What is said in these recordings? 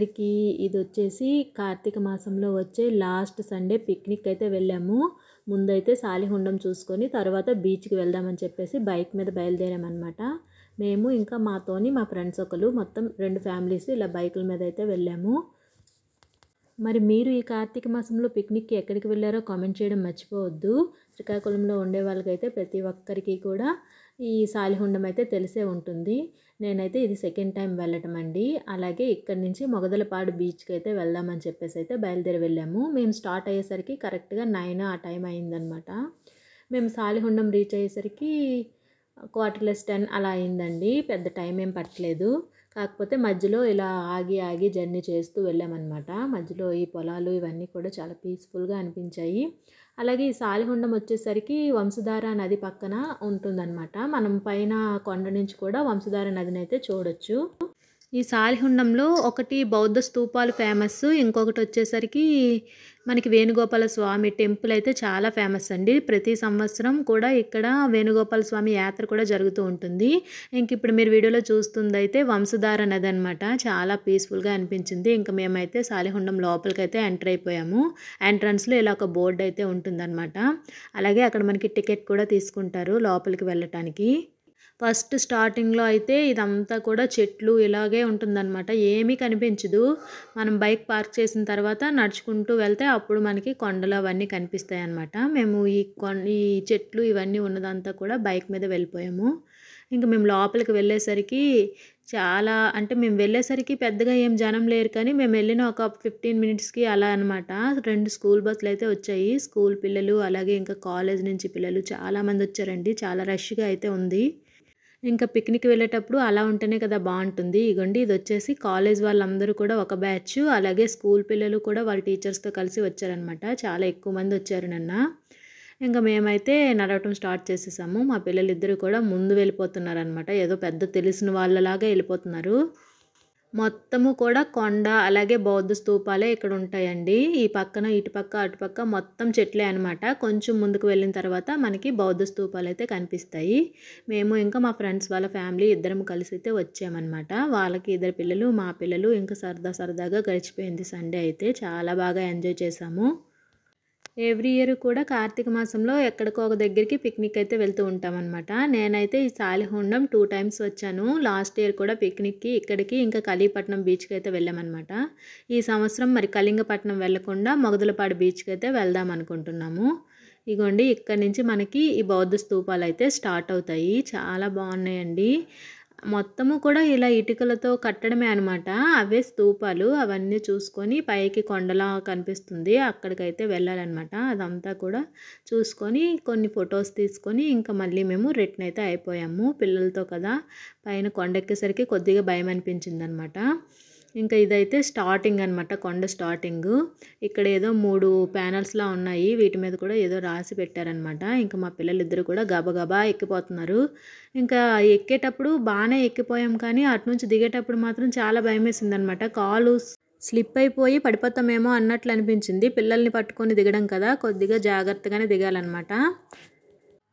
అందరికీ ఇది వచ్చేసి కార్తీక మాసంలో వచ్చే లాస్ట్ సండే పిక్నిక్ అయితే వెళ్ళాము. ముందైతే సాలిహుండం చూసుకొని తర్వాత బీచ్కి వెళ్దామని చెప్పేసి బైక్ మీద బయలుదేరామన్నమాట. మేము ఇంకా మాతోని మా ఫ్రెండ్స్ ఒకరు మొత్తం 2 ఫ్యామిలీస్ ఇలా బైకుల మీద అయితే వెళ్ళాము. మరి మీరు ఈ కార్తీక మాసంలో పిక్నిక్కి ఎక్కడికి వెళ్ళారో కామెంట్ చేయడం మర్చిపోవద్దు. శ్రీకాకుళంలో ఉండే వాళ్ళకైతే ప్రతి ఒక్కరికి కూడా ఈ సాలిహుండం అయితే తెలిసే ఉంటుంది. నేనైతే ఇది సెకండ్ టైం వెళ్ళటం అండి. అలాగే ఇక్కడి నుంచి మొగదలపాడు బీచ్కి అయితే వెళ్దామని చెప్పేసి అయితే బయలుదేరి వెళ్ళాము. మేము స్టార్ట్ అయ్యేసరికి కరెక్ట్గా 9 ఆ టైం అయిందనమాట. మేము సాలిహుండం రీచ్ అయ్యేసరికి 10:45 అలా అయిందండి. పెద్ద టైం ఏం పట్టలేదు. కాకపోతే మధ్యలో ఇలా ఆగి జర్నీ చేస్తూ వెళ్ళామన్నమాట. మధ్యలో ఈ పొలాలు ఇవన్నీ కూడా చాలా పీస్ఫుల్గా అనిపించాయి. అలాగే ఈ సాలిహుండం వచ్చేసరికి వంశధార నది పక్కన ఉంటుందన్నమాట. మనం పైన కొండ నుంచి కూడా వంశధార నదిని అయితే చూడొచ్చు. ఈ సాలిహుండంలో ఒకటి బౌద్ధ స్తూపాలు ఫేమస్, ఇంకొకటి వచ్చేసరికి మనకి వేణుగోపాల స్వామి టెంపుల్ అయితే చాలా ఫేమస్ అండి. ప్రతి సంవత్సరం కూడా ఇక్కడ వేణుగోపాల స్వామి యాత్ర కూడా జరుగుతూ ఉంటుంది. ఇంక ఇప్పుడు మీరు వీడియోలో చూస్తుంది అయితే వంశధార నది అనమాట. చాలా పీస్ఫుల్గా అనిపించింది. ఇంకా మేమైతే సాలిహుండం లోపలికి అయితే ఎంటర్ అయిపోయాము. ఎంట్రన్స్లో ఇలా ఒక బోర్డు అయితే ఉంటుందన్నమాట. అలాగే అక్కడ మనకి టికెట్ కూడా తీసుకుంటారు లోపలికి వెళ్ళటానికి. ఫస్ట్ స్టార్టింగ్లో అయితే ఇదంతా కూడా చెట్లు ఇలాగే ఉంటుందన్నమాట. ఏమీ కనిపించదు. మనం బైక్ పార్క్ చేసిన తర్వాత నడుచుకుంటూ వెళ్తే అప్పుడు మనకి కొండలు అవన్నీ కనిపిస్తాయి అన్నమాట. మేము ఈ చెట్లు ఇవన్నీ ఉన్నదంతా కూడా బైక్ మీద వెళ్ళిపోయాము. ఇంకా మేము లోపలికి వెళ్ళేసరికి చాలా మేము వెళ్ళేసరికి పెద్దగా ఏం జనం లేరు, కానీ మేము వెళ్ళిన ఒక 15 మినిట్స్కి అలా అనమాట 2 స్కూల్ బస్సులు అయితే వచ్చాయి. స్కూల్ పిల్లలు అలాగే ఇంకా కాలేజ్ నుంచి పిల్లలు చాలామంది వచ్చారండి. చాలా రష్గా అయితే ఉంది. ఇంకా పిక్నిక్ వెళ్ళేటప్పుడు అలా ఉంటేనే కదా బాగుంటుంది. ఇగోండి ఇది వచ్చేసి కాలేజ్ వాళ్ళందరూ కూడా ఒక బ్యాచ్, అలాగే స్కూల్ పిల్లలు కూడా వాళ్ళ టీచర్స్తో కలిసి వచ్చారనమాట. చాలా ఎక్కువ మంది వచ్చారు నిన్న. ఇంకా మేమైతే నడవటం స్టార్ట్ చేసేసాము. మా పిల్లలు ఇద్దరు కూడా ముందు వెళ్ళిపోతున్నారు అనమాట. ఏదో పెద్ద తెలిసిన వాళ్ళలాగా వెళ్ళిపోతున్నారు. మొత్తము కూడా కొండ అలాగే బౌద్ధ స్తూపాలే ఇక్కడ ఉంటాయండి. ఈ పక్కన ఇటుపక్క అటుపక్క మొత్తం చెట్లే అనమాట. కొంచెం ముందుకు వెళ్ళిన తర్వాత మనకి బౌద్ధ స్తూపాలు అయితే కనిపిస్తాయి. మేము ఇంకా మా ఫ్రెండ్స్ వాళ్ళ ఫ్యామిలీ ఇద్దరం కలిసి అయితే వచ్చామన్నమాట. వాళ్ళకి 2 పిల్లలు మా పిల్లలు ఇంకా సరదాగా గడిచిపోయింది సండే అయితే. చాలా బాగా ఎంజాయ్ చేసాము. ఎవ్రీ ఇయర్ కూడా కార్తీక మాసంలో ఎక్కడికో ఒక దగ్గరికి పిక్నిక్ అయితే వెళ్తూ ఉంటామన్నమాట. నేనైతే ఈ సాలిహుండం 2 టైమ్స్ వచ్చాను. లాస్ట్ ఇయర్ కూడా పిక్నిక్కి ఇక్కడికి ఇంకా కలిపట్నం బీచ్కి అయితే వెళ్ళామన్నమాట. ఈ సంవత్సరం మరి కళింగపట్నం వెళ్లకుండా మొగదలపాడు బీచ్కి అయితే వెళ్దాం అనుకుంటున్నాము. ఇగోండి ఇక్కడ నుంచి మనకి ఈ బౌద్ధ స్తూపాలు అయితే స్టార్ట్ అవుతాయి. చాలా బాగున్నాయండి. మొత్తము కూడా ఇలా ఇటుకలతో కట్టడమే అనమాట. అవే స్తూపాలు. అవన్నీ చూసుకొని పైకి కొండలా కనిపిస్తుంది, అక్కడికైతే వెళ్ళాలన్నమాట. అదంతా కూడా చూసుకొని కొన్ని ఫొటోస్ తీసుకొని ఇంకా మళ్ళీ మేము రిటర్న్ అయితే అయిపోయాము. పిల్లలతో కదా, పైన కొండెక్కేసరికి కొద్దిగా భయం అనిపించింది అనమాట. ఇంకా ఇదైతే స్టార్టింగ్ అనమాట, కొండ స్టార్టింగ్. ఇక్కడ ఏదో 3 ప్యానల్స్లా ఉన్నాయి. వీటి మీద కూడా ఏదో రాసి పెట్టారనమాట. ఇంకా మా పిల్లలు ఇద్దరు కూడా గబగబా ఎక్కిపోతున్నారు. ఇంకా ఎక్కేటప్పుడు బాగానే ఎక్కిపోయాం, కానీ అటు నుంచి దిగేటప్పుడు మాత్రం చాలా భయం వేసింది అనమాట. కాలు స్లిప్ అయిపోయి పడిపోతామేమో అన్నట్లు అనిపించింది. పిల్లల్ని పట్టుకొని దిగడం కదా, కొద్దిగా జాగ్రత్తగానే దిగాలన్నమాట.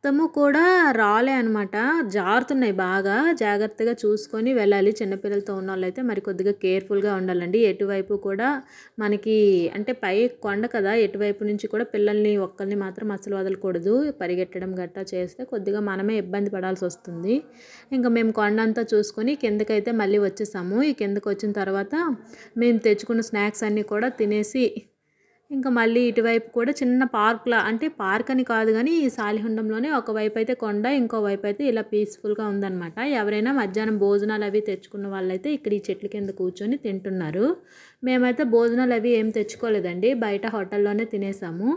మొత్తము కూడా రాలే అనమాట, జారుతున్నాయి. బాగా జాగ్రత్తగా చూసుకొని వెళ్ళాలి. చిన్నపిల్లలతో ఉన్న వాళ్ళైతే మరి కొద్దిగా కేర్ఫుల్గా ఉండాలండి. ఎటువైపు కూడా మనకి పై కొండ కదా, ఎటువైపు నుంచి కూడా పిల్లల్ని ఒక్కరిని మాత్రం అసలు వదలకూడదు. పరిగెట్టడం గట్టా చేస్తే కొద్దిగా మనమే ఇబ్బంది పడాల్సి వస్తుంది. ఇంకా మేము కొండ అంతా చూసుకొని కిందకైతే మళ్ళీ వచ్చేసాము. ఈ కిందకు వచ్చిన తర్వాత మేము తెచ్చుకున్న స్నాక్స్ అన్నీ కూడా తినేసి ఇంకా మళ్ళీ ఇటువైపు కూడా చిన్న పార్క్లా, పార్క్ అని కాదు కానీ ఈ సాలిహుండంలోనే ఒకవైపు అయితే కొండ, ఇంకోవైపు అయితే ఇలా పీస్ఫుల్గా ఉందన్నమాట. ఎవరైనా మధ్యాహ్నం భోజనాలు అవి తెచ్చుకున్న వాళ్ళైతే ఇక్కడ ఈ చెట్ల కింద కూర్చొని తింటున్నారు. మేమైతే భోజనాలు అవి ఏం తెచ్చుకోలేదండి, బయట హోటల్లోనే తినేసాము.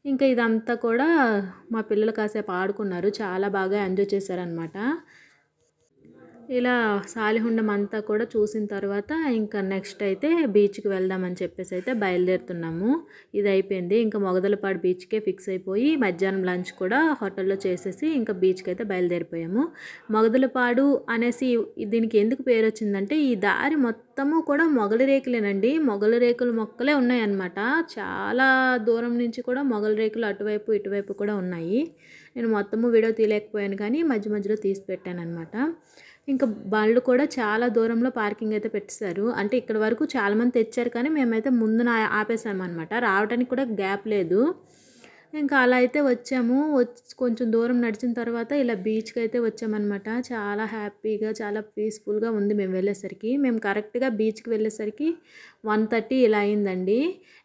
ఇంకా ఇదంతా కూడా మా పిల్లలు కాసేపు ఆడుకున్నారు. చాలా బాగా ఎంజాయ్ చేశారనమాట. ఇలా సాలిహుండం అంతా కూడా చూసిన తర్వాత ఇంకా నెక్స్ట్ అయితే బీచ్కి వెళ్దామని చెప్పేసి అయితే బయలుదేరుతున్నాము. ఇది అయిపోయింది. ఇంకా మొగదలపాడు బీచ్కే ఫిక్స్ అయిపోయి మధ్యాహ్నం లంచ్ కూడా హోటల్లో చేసేసి ఇంకా బీచ్కి అయితే బయలుదేరిపోయాము. మొగదలపాడు అనేసి దీనికి ఎందుకు పేరు వచ్చిందంటే ఈ దారి మొత్తము కూడా మొగలి రేకులేనండి. మొగలి రేకుల మొక్కలే ఉన్నాయన్నమాట. చాలా దూరం నుంచి కూడా మొగలి రేకులు అటువైపు ఇటువైపు కూడా ఉన్నాయి. నేను మొత్తము వీడియో తీయలేకపోయాను, కానీ మధ్య మధ్యలో తీసి పెట్టాను అనమాట. ఇంకా బళ్ళు కూడా చాలా దూరంలో పార్కింగ్ అయితే పెట్టేశారు. అంటే ఇక్కడ వరకు చాలామంది తెచ్చారు కానీ మేమైతే ముందున ఆపేసామన్నమాట. రావడానికి కూడా గ్యాప్ లేదు. ఇంకా అలా అయితే వచ్చాము. కొంచెం దూరం నడిచిన తర్వాత ఇలా బీచ్కి అయితే వచ్చామన్నమాట. చాలా హ్యాపీగా చాలా పీస్ఫుల్గా ఉంది మేము వెళ్ళేసరికి. మేము కరెక్ట్గా బీచ్కి వెళ్ళేసరికి 1:30 ఇలా అయిందండి.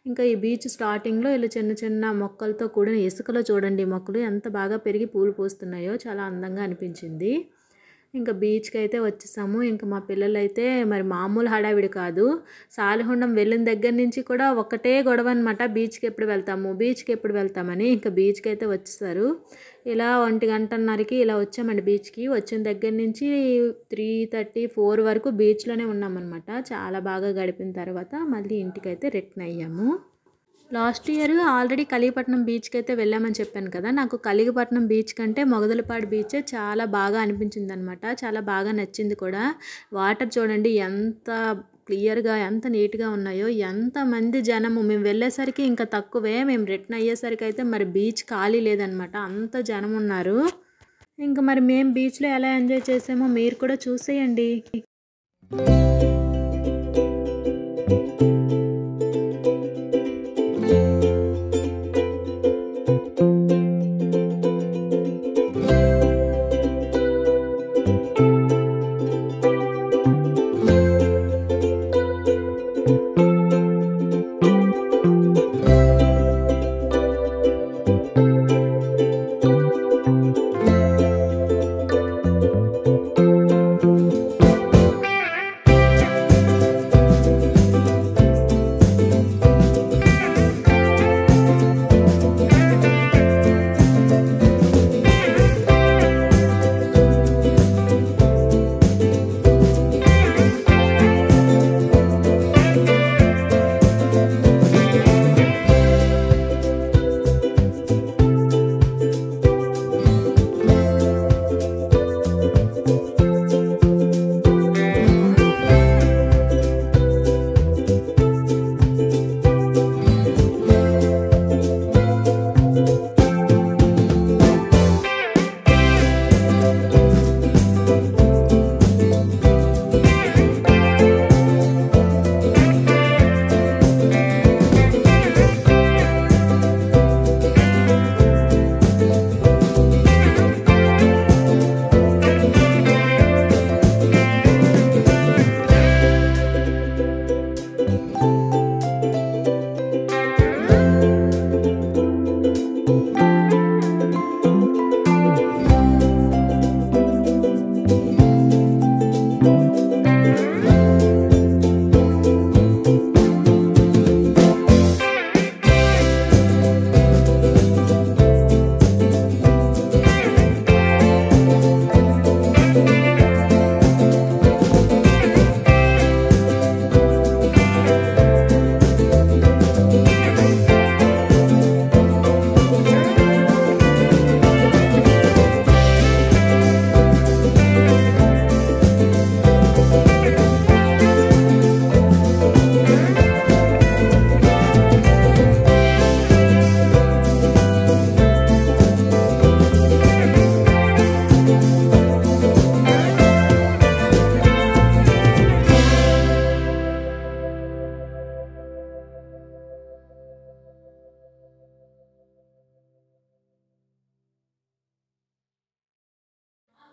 ఇంకా ఈ బీచ్ స్టార్టింగ్లో ఇలా చిన్న చిన్న మొక్కలతో కూడిన ఇసుకలో చూడండి మొక్కలు ఎంత బాగా పెరిగి పూలు పూస్తున్నాయో, చాలా అందంగా అనిపించింది. ఇంకా బీచ్కి అయితే వచ్చేసాము. ఇంకా మా పిల్లలైతే మరి మామూలు హడావిడి కాదు. సాలిహొండం వెళ్ళిన దగ్గర నుంచి కూడా ఒకటే గొడవ అనమాట. బీచ్కి ఎప్పుడు వెళ్తామని. ఇంకా బీచ్కి అయితే వచ్చేసారు. ఇలా 1:30కి ఇలా వచ్చామండి బీచ్కి. వచ్చిన దగ్గర నుంచి 3:30, 4 వరకు బీచ్లోనే ఉన్నామన్నమాట. చాలా బాగా గడిపిన తర్వాత మళ్ళీ ఇంటికైతే రిటర్న్ అయ్యాము. లాస్ట్ ఇయర్ ఆల్రెడీ కలిగిపట్నం బీచ్కి అయితే వెళ్ళామని చెప్పాను కదా. నాకు కలిగిపట్నం బీచ్ కంటే మొగదలపాడు బీచే చాలా బాగా అనిపించింది అనమాట. చాలా బాగా నచ్చింది కూడా. వాటర్ చూడండి ఎంత క్లియర్గా ఎంత నీట్గా ఉన్నాయో. ఎంతమంది జనము. మేము వెళ్ళేసరికి ఇంకా తక్కువే. మేము రిటర్న్ అయ్యేసరికి అయితే మరి బీచ్ ఖాళీ లేదనమాట. అంత జనం ఉన్నారు. ఇంకా మరి మేము బీచ్లో ఎలా ఎంజాయ్ చేసామో మీరు కూడా చూసేయండి.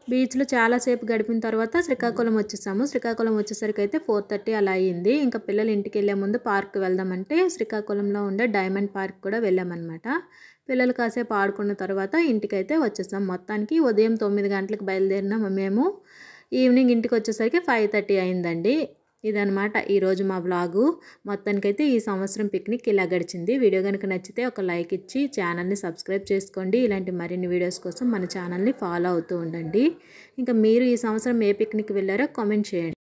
బీచ్లో చాలాసేపు గడిపిన తర్వాత శ్రీకాకుళం వచ్చేసాము. శ్రీకాకుళం వచ్చేసరికి అయితే 4:30 అలా అయ్యింది. ఇంకా పిల్లలు ఇంటికి వెళ్ళే ముందు పార్క్ వెళ్దామంటే శ్రీకాకుళంలో ఉండే డైమండ్ పార్క్ కూడా వెళ్ళామన్నమాట. పిల్లలు కాసేపు ఆడుకున్న తర్వాత ఇంటికైతే వచ్చేసాం. మొత్తానికి ఉదయం 9 గంటలకు బయలుదేరినాము మేము. ఈవినింగ్ ఇంటికి వచ్చేసరికి 5:30 అయిందండి. ఇదనమాట ఈరోజు మా వ్లాగు. మొత్తానికైతే ఈ సంవత్సరం పిక్నిక్ ఇలా గడిచింది. వీడియో కనుక నచ్చితే ఒక లైక్ ఇచ్చి ఛానల్ని సబ్స్క్రైబ్ చేసుకోండి. ఇలాంటి మరిన్ని వీడియోస్ కోసం మన ఛానల్ని ఫాలో అవుతూ ఉండండి. ఇంకా మీరు ఈ సంవత్సరం ఏ పిక్నిక్ వెళ్ళారో కామెంట్ చేయండి.